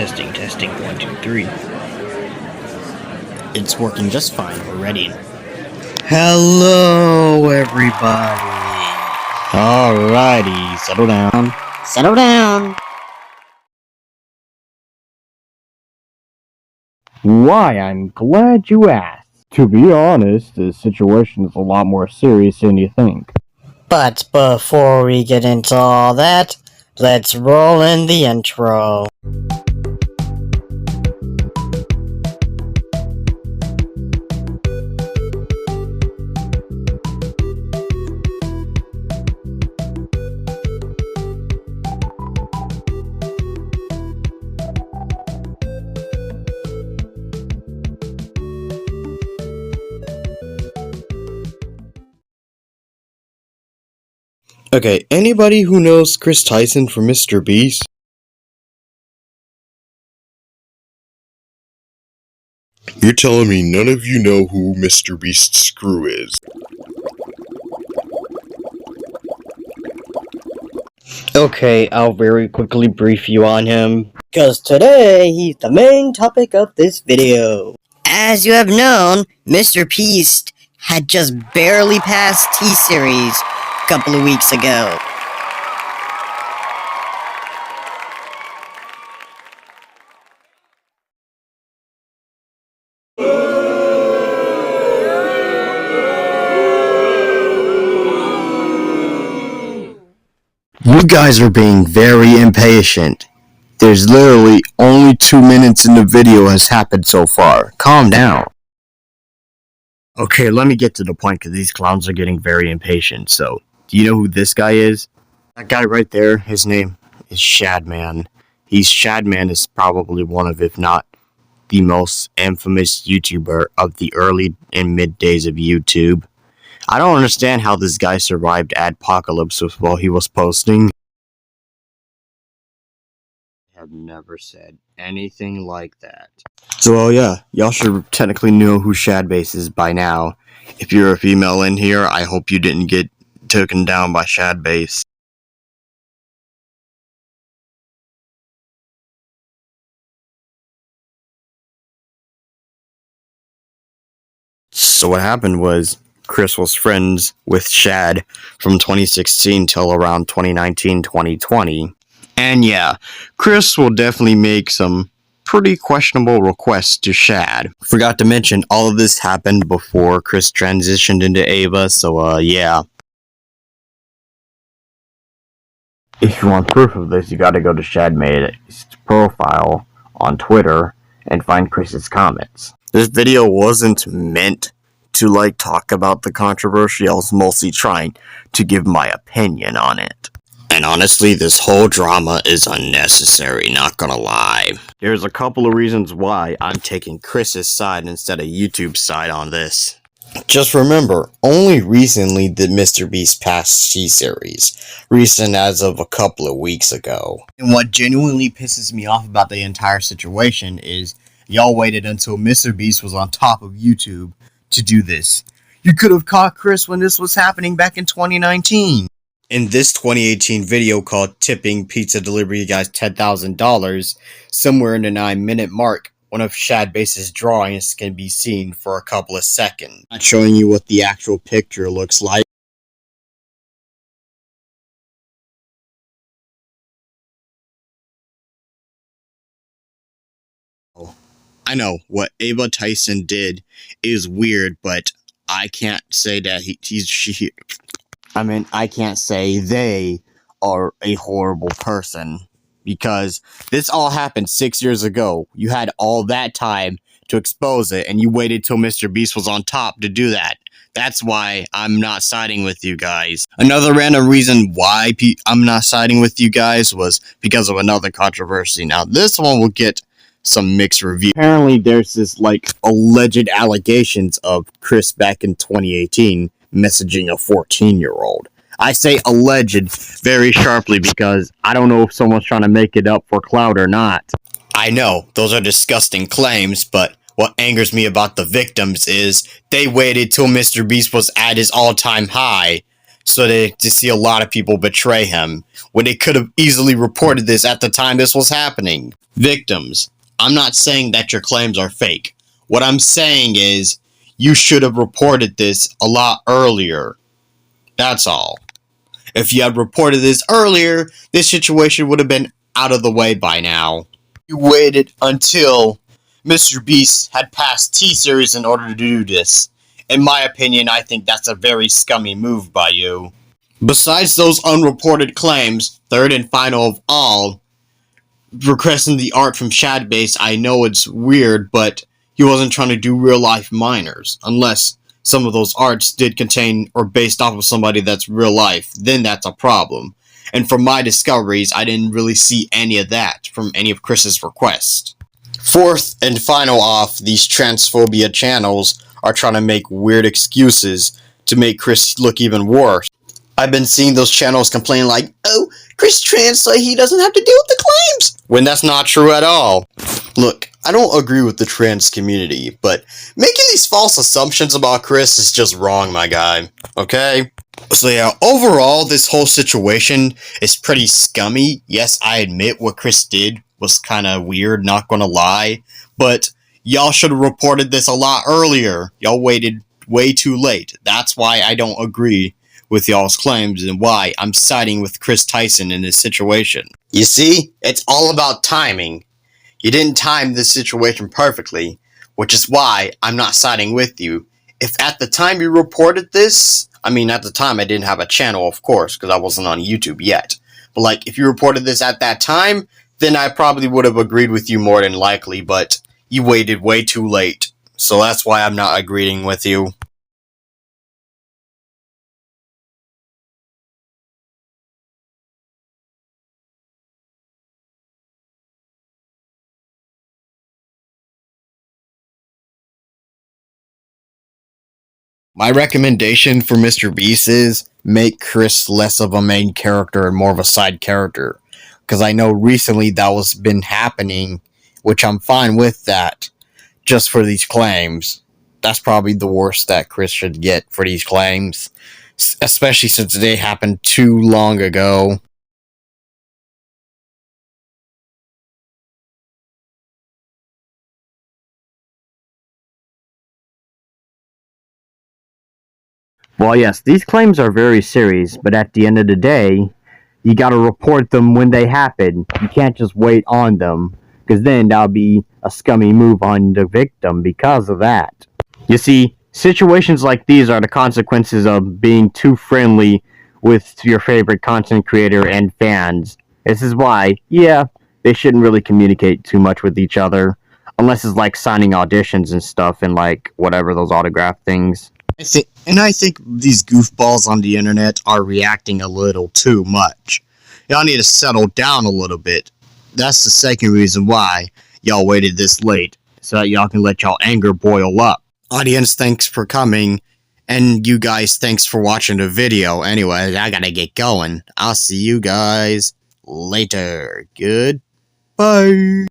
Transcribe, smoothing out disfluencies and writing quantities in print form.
Testing, 1, 2, 3. It's working just fine. We're ready. Hello, everybody. Alrighty, settle down. Settle down. Why, I'm glad you asked. To be honest, the situation is a lot more serious than you think. But before we get into all that, let's roll in the intro. Okay, anybody who knows Kris Tyson from Mr. Beast? You're telling me none of you know who Mr. Beast's screw is? Okay, I'll very quickly brief you on him. Because today, he's the main topic of this video. As you have known, Mr. Beast had just barely passed T-Series a couple of weeks ago. You guys are being very impatient. There's literally only 2 minutes in the video has happened so far. Calm down. Okay, let me get to the point because these clowns are getting very impatient. So, do you know who this guy is? That guy right there, his name is Shädbase. Shädbase is probably one of, if not the most infamous YouTuber of the early and mid days of YouTube. I don't understand how this guy survived Adpocalypse while he was posting. I have never said anything like that. So, yeah, y'all should technically know who Shädbase is by now. If you're a female in here, I hope you didn't get taken down by Shädbase. So what happened was, Kris was friends with Shad from 2016 till around 2019-2020. And yeah, Kris will definitely make some pretty questionable requests to Shad. Forgot to mention, all of this happened before Kris transitioned into Ava, so yeah. If you want proof of this, you gotta go to Shädbase's profile on Twitter and find Kris's comments. This video wasn't meant to talk about the controversy. I was mostly trying to give my opinion on it. And honestly, this whole drama is unnecessary, not gonna lie. There's a couple of reasons why I'm taking Kris's side instead of YouTube's side on this. Just remember, only recently did Mr. Beast pass T-Series. Recent as of a couple of weeks ago. And what genuinely pisses me off about the entire situation is y'all waited until Mr. Beast was on top of YouTube to do this. You could have caught Kris when this was happening back in 2019. In this 2018 video called Tipping Pizza Delivery Guys $10,000, somewhere in the 9-minute mark, one of Shädbase's drawings can be seen for a couple of seconds. Not showing you what the actual picture looks like. I know, what Ava Tyson did is weird, but I can't say that I can't say they are a horrible person. Because this all happened 6 years ago. You had all that time to expose it, and you waited till Mr. Beast was on top to do that. That's why I'm not siding with you guys. Another random reason why I'm not siding with you guys was because of another controversy. Now, this one will get some mixed reviews. Apparently, there's this, alleged allegations of Kris back in 2018 messaging a 14-year-old. I say alleged very sharply because I don't know if someone's trying to make it up for clout or not. I know, those are disgusting claims, but what angers me about the victims is they waited till Mr. Beast was at his all-time high so to see a lot of people betray him when they could have easily reported this at the time this was happening. Victims, I'm not saying that your claims are fake. What I'm saying is you should have reported this a lot earlier. That's all. If you had reported this earlier, this situation would have been out of the way by now. You waited until Mr. Beast had passed T-Series in order to do this. In my opinion, I think that's a very scummy move by you. Besides those unreported claims, third and final of all, requesting the art from Shädbase, I know it's weird, but he wasn't trying to do real-life minors. Unless some of those arts did contain or based off of somebody that's real life, then that's a problem. And from my discoveries, I didn't really see any of that from any of Kris's requests. Fourth and final off, these transphobia channels are trying to make weird excuses to make Kris look even worse. I've been seeing those channels complain like, oh, Kris trans so he doesn't have to deal with the claims, when that's not true at all. Look, I don't agree with the trans community, but making these false assumptions about Kris is just wrong, my guy. Okay? So yeah, overall, this whole situation is pretty scummy. Yes, I admit what Kris did was kind of weird, not gonna lie, but y'all should have reported this a lot earlier. Y'all waited way too late. That's why I don't agree with y'all's claims and why I'm siding with Kris Tyson in this situation. You see, it's all about timing. You didn't time this situation perfectly, which is why I'm not siding with you. If at the time you reported this, at the time I didn't have a channel, of course, because I wasn't on YouTube yet. But like, if you reported this at that time, then I probably would have agreed with you more than likely, but you waited way too late. So that's why I'm not agreeing with you. My recommendation for Mr. Beast is make Kris less of a main character and more of a side character. Because I know recently that was been happening, which I'm fine with that, just for these claims. That's probably the worst that Kris should get for these claims, especially since they happened too long ago. Well, yes, these claims are very serious, but at the end of the day, you gotta report them when they happen. You can't just wait on them, because then that'll be a scummy move on the victim because of that. You see, situations like these are the consequences of being too friendly with your favorite content creator and fans. This is why, yeah, they shouldn't really communicate too much with each other, unless it's like signing auditions and stuff and like whatever those autograph things. I think these goofballs on the internet are reacting a little too much. Y'all need to settle down a little bit. That's the second reason why y'all waited this late, so that y'all can let y'all anger boil up. Audience, thanks for coming, and you guys, thanks for watching the video. Anyway, I gotta get going. I'll see you guys later. Goodbye.